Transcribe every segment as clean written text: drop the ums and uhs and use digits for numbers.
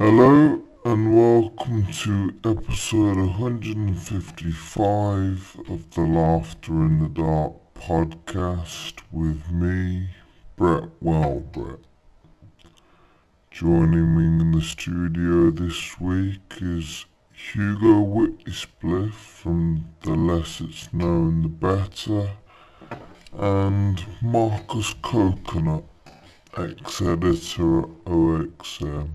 Hello and welcome to episode 155 of the Laughter in the Dark podcast with me, Brett Welbrett. Joining me in the studio this week is Hugo Whitley-Spliff from The Less It's Known the Better, and Marcus Coconut, ex-editor at OXM.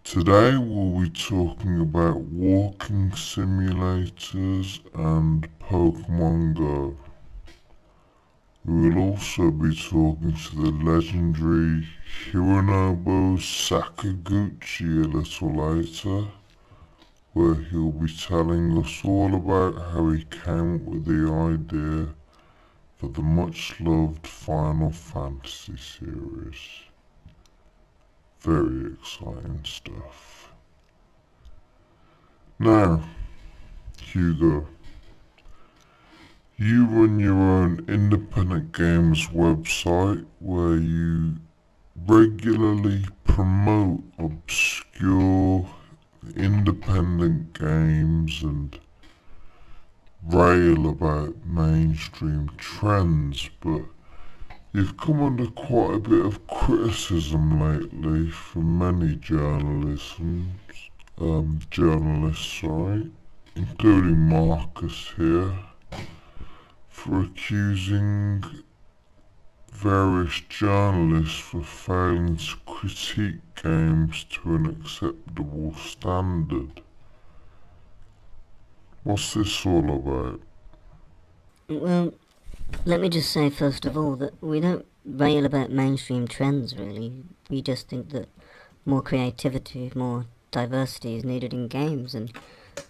Today we'll be talking about walking simulators and Pokemon Go. We will also be talking to the legendary Hironobu Sakaguchi a little later, where he'll be telling us all about how he came up with the idea for the much loved Final Fantasy series. Very exciting stuff. Now, Hugo, you run your own independent games website where you regularly promote obscure independent games and rail about mainstream trends, but you've come under quite a bit of criticism lately from many journalists, including Marcus here, for accusing various journalists for failing to critique games to an acceptable standard. What's this all about? Well, let me just say first of all that we don't rail about mainstream trends really. We just think that more creativity, more diversity is needed in games, and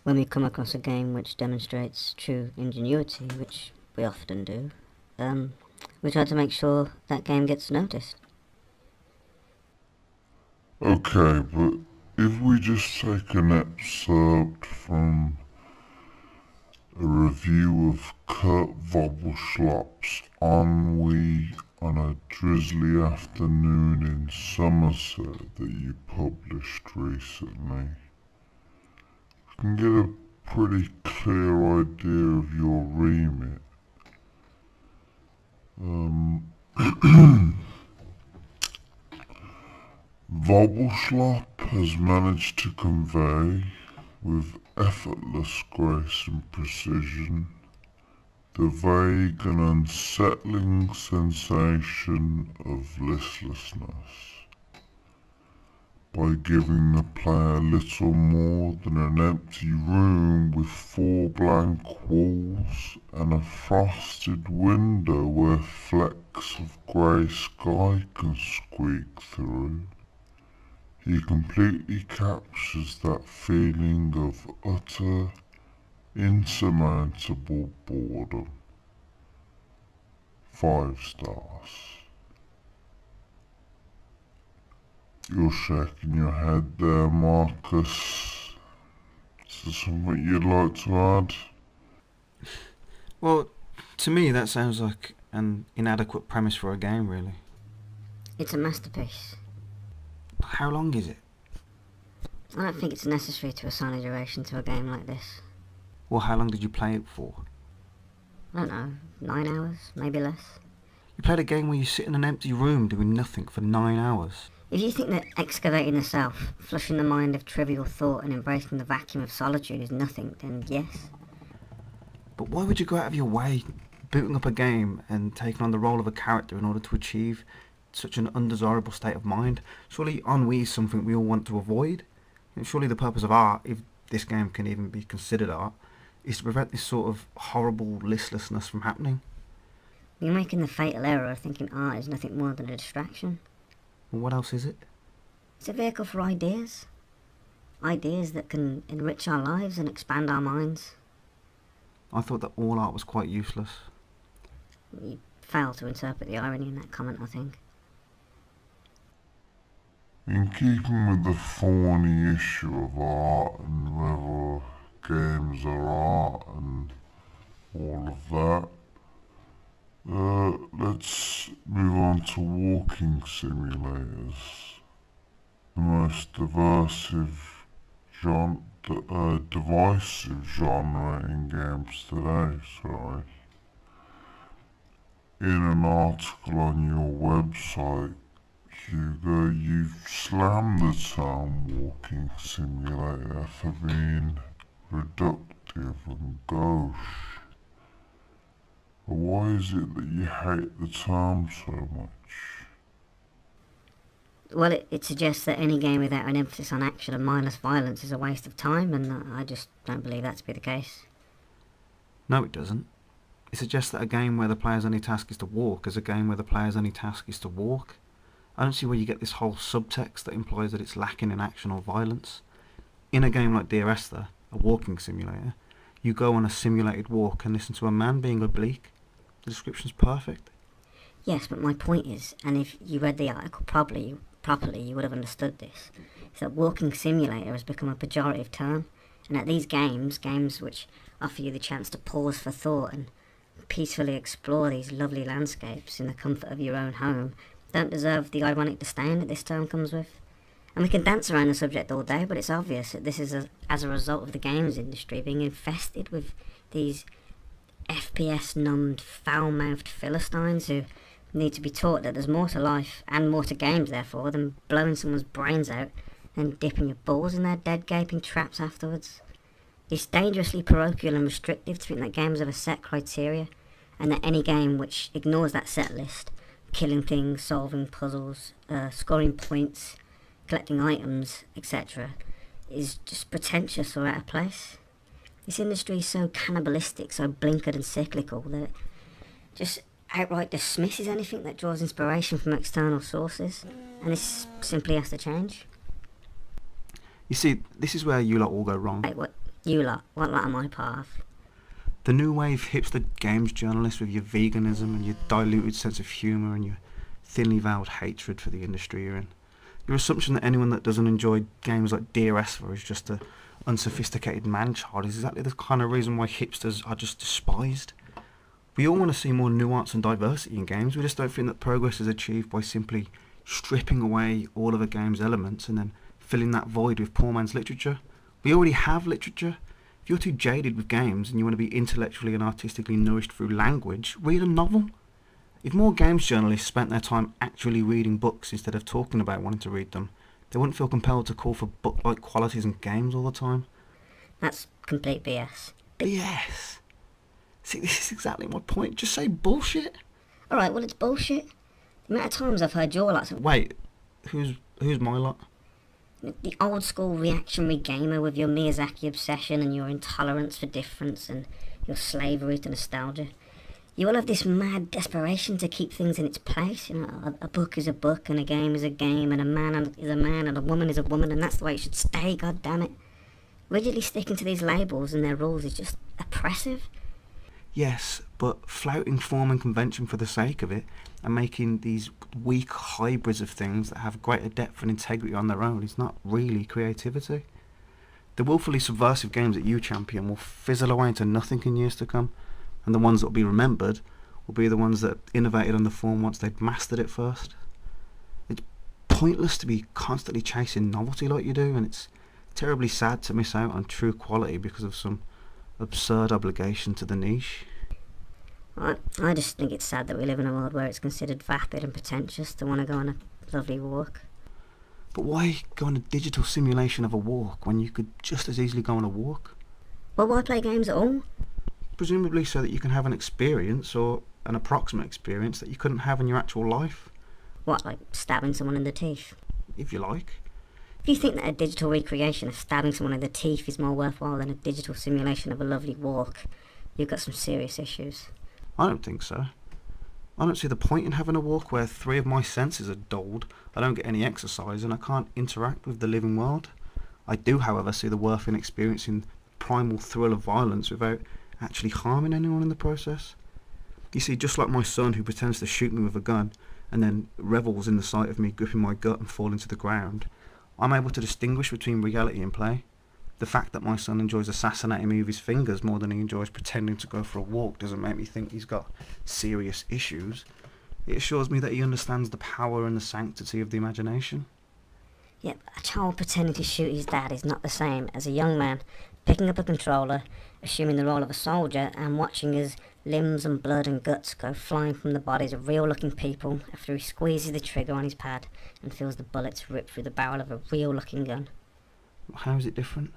when we come across a game which demonstrates true ingenuity, which we often do, we try to make sure that game gets noticed. Okay, but if we just take an excerpt from a review of Kurt Vogelschlop's Ennui on a drizzly afternoon in Somerset that you published recently, you can get a pretty clear idea of your remit. Vogelschlop has managed to convey, with effortless grace and precision, the vague and unsettling sensation of listlessness, by giving the player little more than an empty room with four blank walls and a frosted window where flecks of grey sky can squeak through. He completely captures that feeling of utter, insurmountable boredom. 5 stars. You're shaking your head there, Marcus. Is there something you'd like to add? Well, to me that sounds like an inadequate premise for a game, really. It's a masterpiece. How long is it? I don't think it's necessary to assign a duration to a game like this. Well, how long did you play it for? I don't know, 9 hours, maybe less. You played a game where you sit in an empty room doing nothing for 9 hours. If you think that excavating the self, flushing the mind of trivial thought and embracing the vacuum of solitude is nothing, then yes. But why would you go out of your way, booting up a game and taking on the role of a character in order to achieve such an undesirable state of mind? Surely ennui is something we all want to avoid. And surely the purpose of art, if this game can even be considered art, is to prevent this sort of horrible listlessness from happening. You're making the fatal error of thinking art is nothing more than a distraction. Well, what else is it? It's a vehicle for ideas. Ideas that can enrich our lives and expand our minds. I thought that all art was quite useless. You fail to interpret the irony in that comment, I think. In keeping with the thorny issue of art and whether games are art and all of that, let's move on to walking simulators. the most divisive genre in games today, sorry. In an article on your website, Hugo, you slammed the term walking simulator for being reductive and gauche. Why is it that you hate the term so much? Well, it suggests that any game without an emphasis on action and mindless violence is a waste of time, and I just don't believe that to be the case. No, it doesn't. It suggests that a game where the player's only task is to walk is a game where the player's only task is to walk. I don't see where you get this whole subtext that implies that it's lacking in action or violence. In a game like Dear Esther, a walking simulator, you go on a simulated walk and listen to a man being oblique. The description's perfect. Yes, but my point is, and if you read the article properly, you would have understood this, is that walking simulator has become a pejorative term, and that these games which offer you the chance to pause for thought and peacefully explore these lovely landscapes in the comfort of your own home, don't deserve the ironic disdain that this term comes with. And we can dance around the subject all day, but it's obvious that this is as a result of the games industry being infested with these FPS-numbed, foul-mouthed Philistines who need to be taught that there's more to life, and more to games therefore, than blowing someone's brains out and dipping your balls in their dead gaping traps afterwards. It's dangerously parochial and restrictive to think that games have a set criteria, and that any game which ignores that set list, killing things, solving puzzles, scoring points, collecting items, etc., is just pretentious or out of place. This industry is so cannibalistic, so blinkered and cyclical that it just outright dismisses anything that draws inspiration from external sources, and this simply has to change. You see, this is where you lot all go wrong. Wait, what? You lot? What lot am I part of? The new wave hipster games journalists with your veganism and your diluted sense of humour and your thinly veiled hatred for the industry you're in. Your assumption that anyone that doesn't enjoy games like Dear Esther is just a unsophisticated man-child is exactly the kind of reason why hipsters are just despised. We all want to see more nuance and diversity in games. We just don't think that progress is achieved by simply stripping away all of a game's elements and then filling that void with poor man's literature. We already have literature. If you're too jaded with games and you want to be intellectually and artistically nourished through language, read a novel. If more games journalists spent their time actually reading books instead of talking about wanting to read them, they wouldn't feel compelled to call for book-like qualities in games all the time. That's complete BS. BS? See, this is exactly my point. Just say bullshit. Alright, well, it's bullshit. The amount of times I've heard your lots of... Wait, who's my lot? The old school reactionary gamer with your Miyazaki obsession and your intolerance for difference and your slavery to nostalgia. You all have this mad desperation to keep things in its place. You know, a book is a book and a game is a game and a man is a man and a woman is a woman, and that's the way it should stay, god damn it. Rigidly sticking to these labels and their rules is just oppressive. Yes, but flouting form and convention for the sake of it and making these weak hybrids of things that have greater depth and integrity on their own is not really creativity. The willfully subversive games that you champion will fizzle away into nothing in years to come, and the ones that will be remembered will be the ones that innovated on the form once they'd mastered it first. It's pointless to be constantly chasing novelty like you do, and it's terribly sad to miss out on true quality because of some absurd obligation to the niche. I just think it's sad that we live in a world where it's considered vapid and pretentious to want to go on a lovely walk. But why go on a digital simulation of a walk when you could just as easily go on a walk? Well, why play games at all? Presumably so that you can have an experience, or an approximate experience, that you couldn't have in your actual life. What, like stabbing someone in the teeth? If you like. If you think that a digital recreation of stabbing someone in the teeth is more worthwhile than a digital simulation of a lovely walk, you've got some serious issues. I don't think so. I don't see the point in having a walk where 3 of my senses are dulled, I don't get any exercise, and I can't interact with the living world. I do, however, see the worth in experiencing the primal thrill of violence without actually harming anyone in the process. You see, just like my son who pretends to shoot me with a gun and then revels in the sight of me gripping my gut and falling to the ground, I'm able to distinguish between reality and play. The fact that my son enjoys assassinating me with his fingers more than he enjoys pretending to go for a walk doesn't make me think he's got serious issues. It assures me that he understands the power and the sanctity of the imagination. Yet a child pretending to shoot his dad is not the same as a young man picking up a controller, assuming the role of a soldier, and watching his limbs and blood and guts go flying from the bodies of real-looking people after he squeezes the trigger on his pad and feels the bullets rip through the barrel of a real-looking gun. How is it different?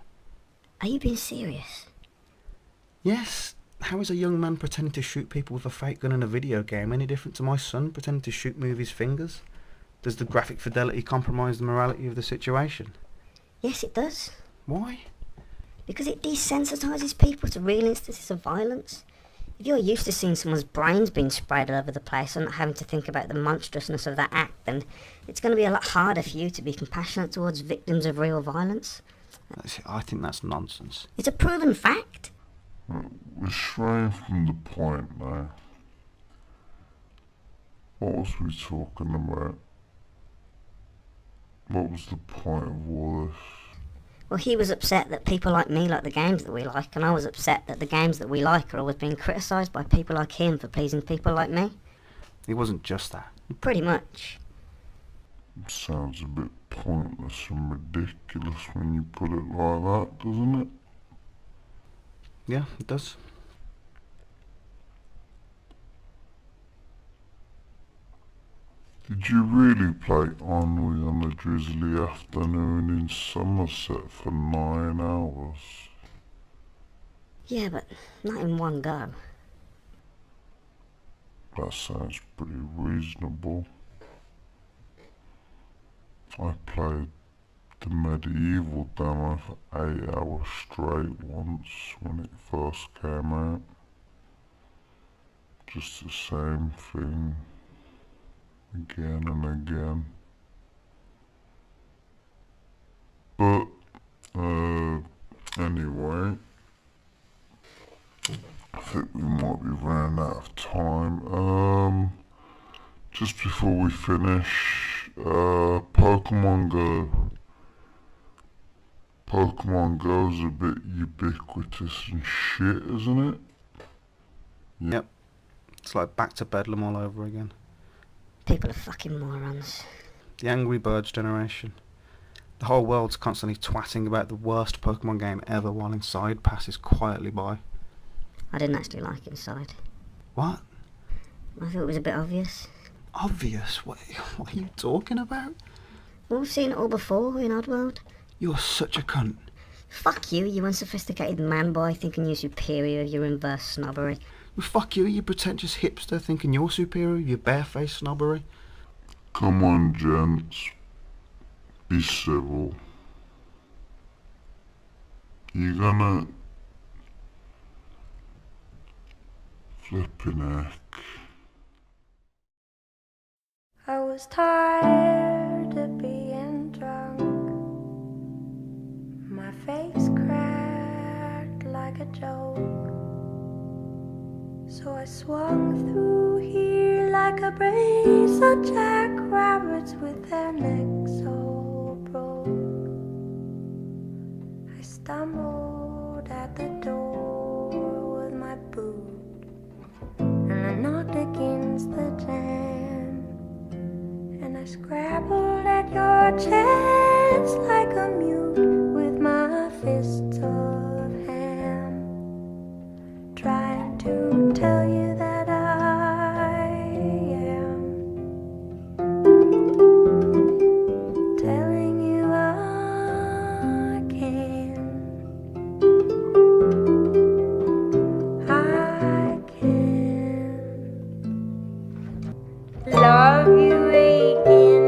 Are you being serious? Yes. How is a young man pretending to shoot people with a fake gun in a video game any different to my son pretending to shoot me with his fingers? Does the graphic fidelity compromise the morality of the situation? Yes, it does. Why? Because it desensitizes people to real instances of violence. If you're used to seeing someone's brains being sprayed all over the place and not having to think about the monstrousness of that act, then it's going to be a lot harder for you to be compassionate towards victims of real violence. I think that's nonsense. It's a proven fact. We're straying from the point now. What was we talking about? What was the point of all this? Well, he was upset that people like me like the games that we like, and I was upset that the games that we like are always being criticised by people like him for pleasing people like me. It wasn't just that. Pretty much. It sounds a bit pointless and ridiculous when you put it like that, doesn't it? Yeah, it does. Did you really play Ennui on a drizzly afternoon in Somerset for 9 hours? Yeah, but not in one go. That sounds pretty reasonable. I played the medieval demo for 8 hours straight once when it first came out. Just the same thing, again and again. But, anyway, I think we might be running out of time. Just before we finish, Pokemon Go. Pokemon Go's a bit ubiquitous and shit, isn't it? Yep. It's like back to Bedlam all over again. People are fucking morons. The Angry Birds generation. The whole world's constantly twatting about the worst Pokemon game ever while Inside passes quietly by. I didn't actually like Inside. What? I thought it was a bit obvious. Obvious? What are you talking about? Well, we've seen it all before in Oddworld. You're such a cunt. Fuck you, you unsophisticated man boy thinking you're superior, your inverse snobbery. Well, fuck you pretentious hipster thinking you're superior, you barefaced snobbery. Come on, gents. Be civil. You gonna... flipping heck. I was tired of being drunk. My face cracked like a joke. So I swung through here like a brace of jackrabbits with their necks all broke. I stumbled at the door with my boot, and I knocked against the jam, and I scrabbled at your chest like a mute with my fists of ham, trying to tell you that I am, telling you I can, I can love you again,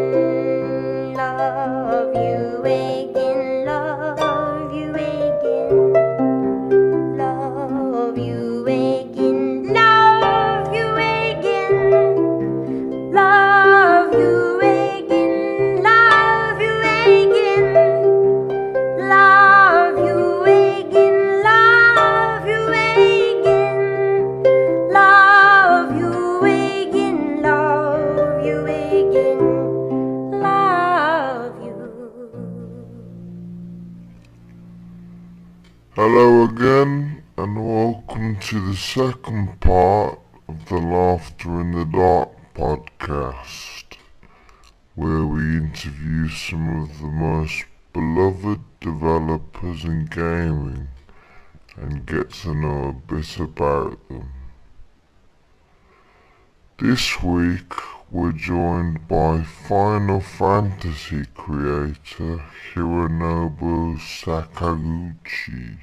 love you again, love you again, love you again, love you again, love you again, love you again, love you again, love you again, love you again, love you again, love you. Hello again, and welcome to the second part of the Laughter in the Dark podcast, where we interview some of the most beloved developers in gaming and get to know a bit about them. This week we're joined by Final Fantasy creator Hironobu Sakaguchi.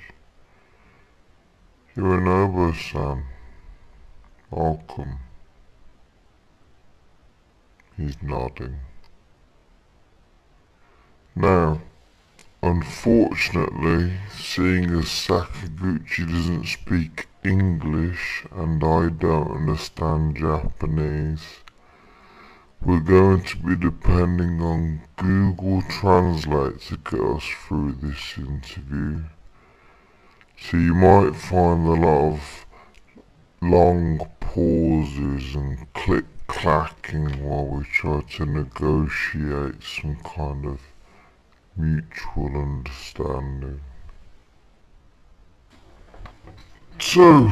Hironobu-san, welcome. He's nodding. Now, unfortunately, seeing as Sakaguchi doesn't speak English and I don't understand Japanese, we're going to be depending on Google Translate to get us through this interview. So you might find a lot of long pauses and click-clacking while we try to negotiate some kind of mutual understanding. So,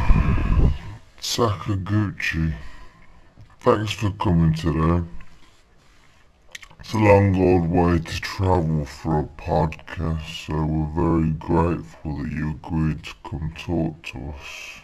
Sakaguchi, thanks for coming today. It's a long old way to travel for a podcast, so we're very grateful that you agreed to come talk to us.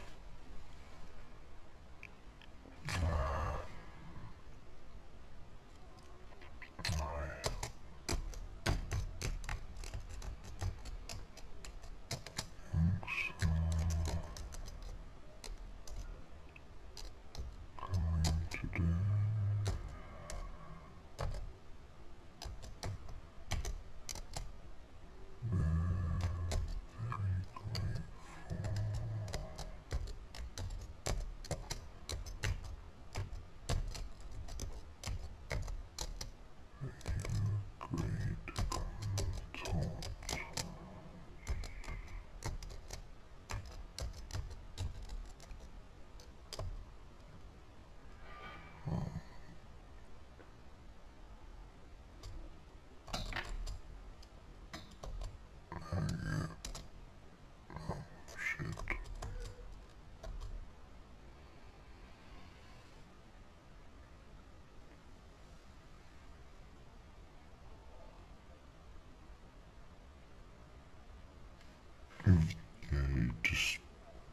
Yeah, you just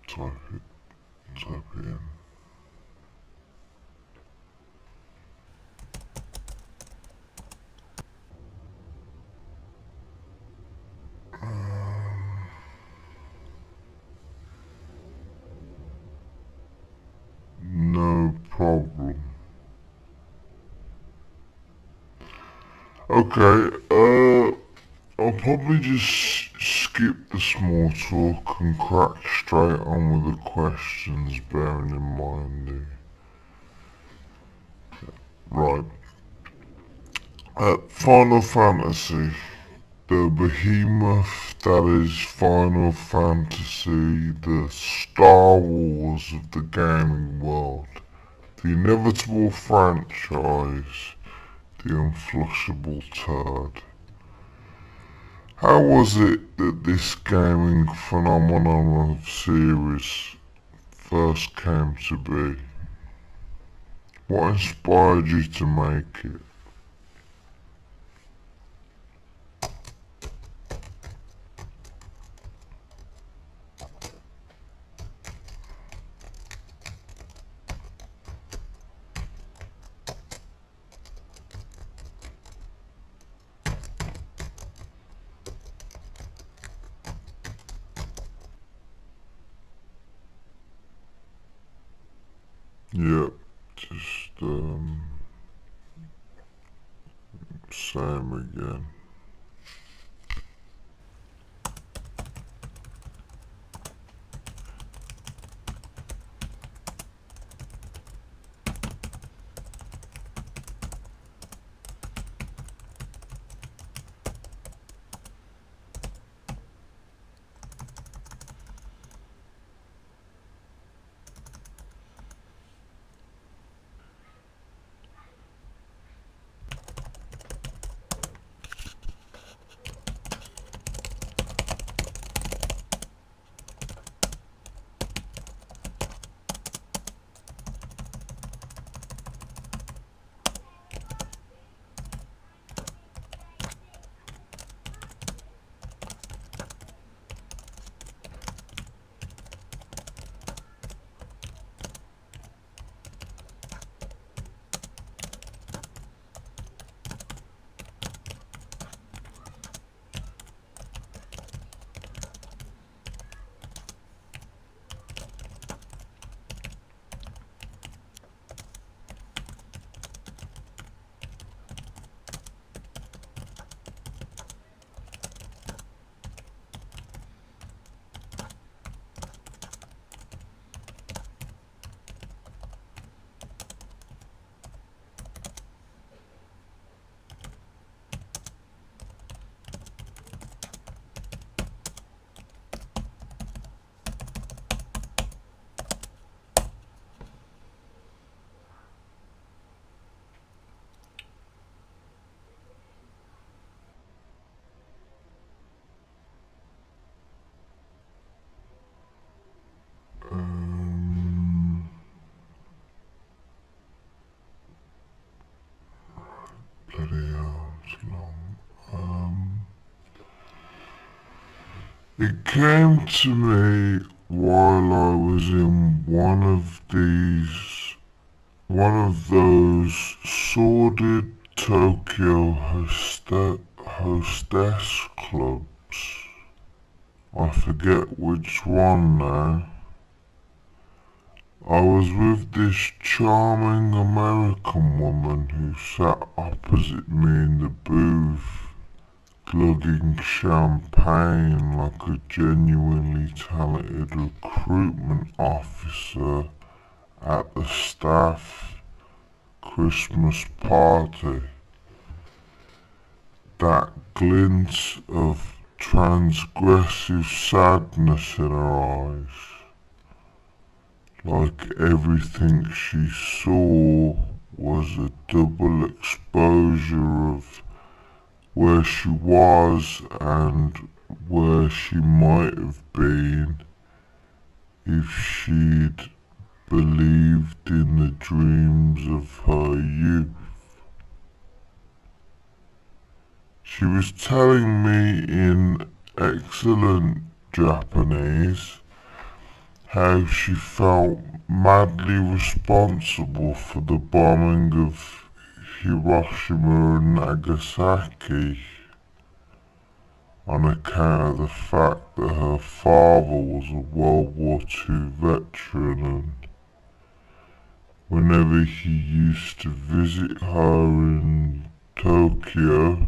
type it in. No problem. Okay, I'll probably just skip the small talk and crack straight on with the questions, bearing in mind right. Final Fantasy, the behemoth that is Final Fantasy, the Star Wars of the gaming world, the inevitable franchise, the unflushable turd. How was it that this gaming phenomenon of series first came to be? What inspired you to make it? Yep, just same again. It came to me while I was in one of those sordid Tokyo hostess clubs. I forget which one now. I was with this charming American woman who sat opposite me in the booth, glugging champagne like a genuinely talented recruitment officer at the staff Christmas party. That glint of transgressive sadness in her eyes, like everything she saw was a double exposure of where she was and where she might have been if she'd believed in the dreams of her youth. She was telling me in excellent Japanese how she felt madly responsible for the bombing of Hiroshima and Nagasaki on account of the fact that her father was a World War II veteran, and whenever he used to visit her in Tokyo,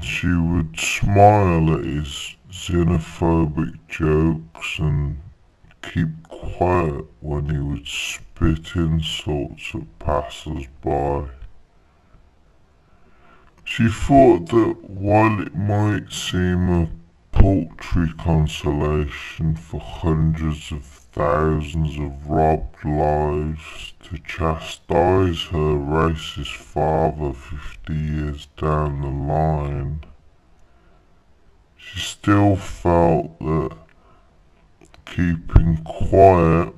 she would smile at his xenophobic jokes and keep quiet when he would spit insults at passers-by. She thought that while it might seem a paltry consolation for hundreds of thousands of robbed lives to chastise her racist father 50 years down the line, she still felt that keeping quiet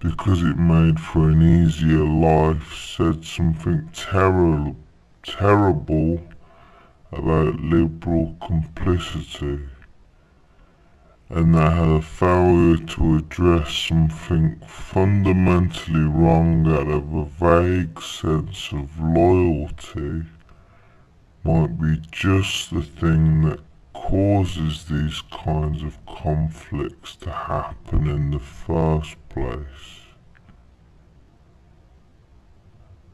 because it made for an easier life said something terrible about liberal complicity, and that her failure to address something fundamentally wrong out of a vague sense of loyalty might be just the thing that causes these kinds of conflicts to happen in the first place.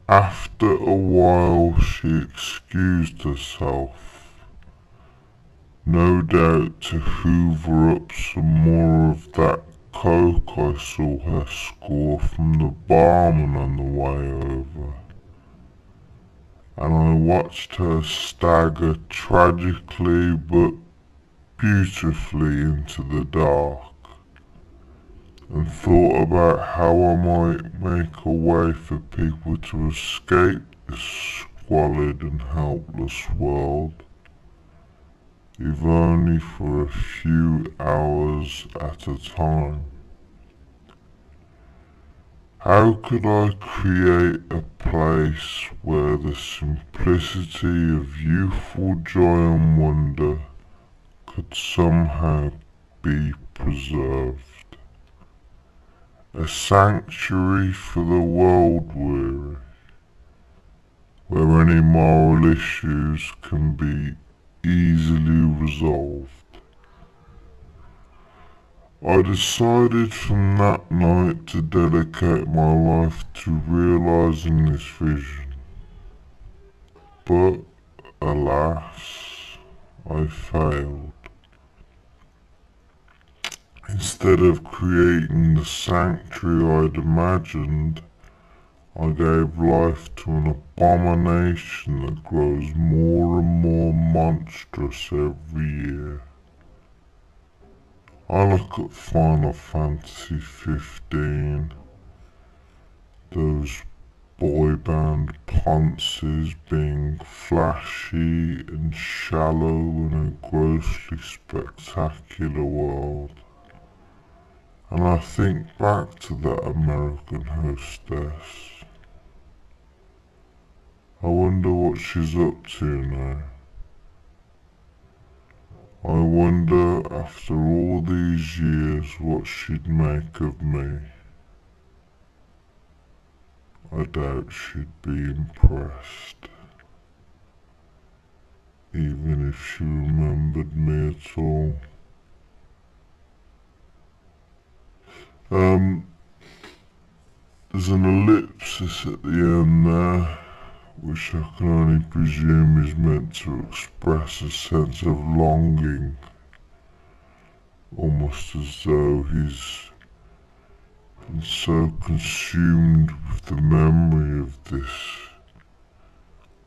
After a while she excused herself, no doubt to hoover up some more of that coke I saw her score from the barman on the way over, and I watched her stagger tragically but beautifully into the dark, and thought about how I might make a way for people to escape this squalid and helpless world, if only for a few hours at a time. How could I create a place where the simplicity of youthful joy and wonder could somehow be preserved? A sanctuary for the world weary, where any moral issues can be easily resolved. I decided from that night to dedicate my life to realizing this vision. But, alas, I failed. Instead of creating the sanctuary I'd imagined, I gave life to an abomination that grows more and more monstrous every year. I look at Final Fantasy 15, those boy band ponces being flashy and shallow in a grossly spectacular world, and I think back to that American hostess. I wonder what she's up to now. I wonder, after all these years, what she'd make of me. I doubt she'd be impressed, even if she remembered me at all. There's an ellipsis at the end there, which I can only presume is meant to express a sense of longing, almost as though he's been so consumed with the memory of this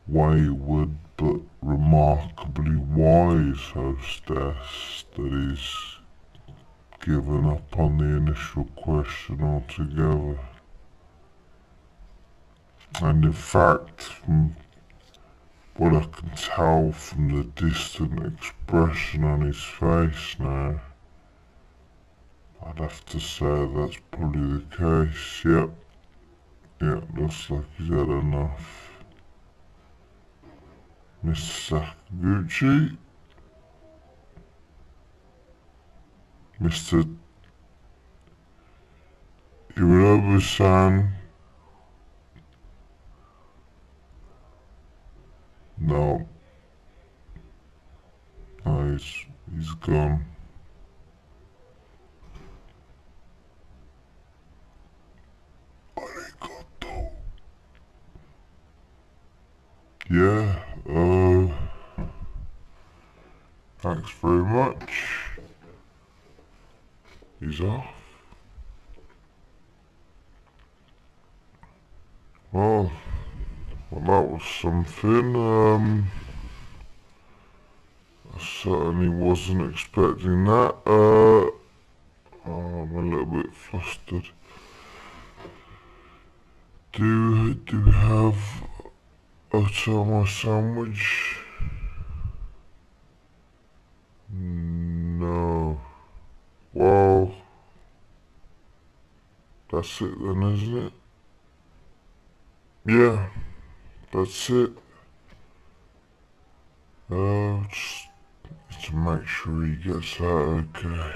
wayward but remarkably wise hostess that he's given up on the initial question altogether. And in fact, from what I can tell from the distant expression on his face now, I'd have to say that's probably the case. Yep, looks like he's had enough. Mr. Sakaguchi? Mr. Hirobu-san? No. No, he's gone. Arigato. Yeah, thanks very much. He's off. Well, that was something. I certainly wasn't expecting that. I'm a little bit flustered. Do you have Otama sandwich? No. Well, that's it then, isn't it? Yeah, that's it. Just need to make sure he gets out okay.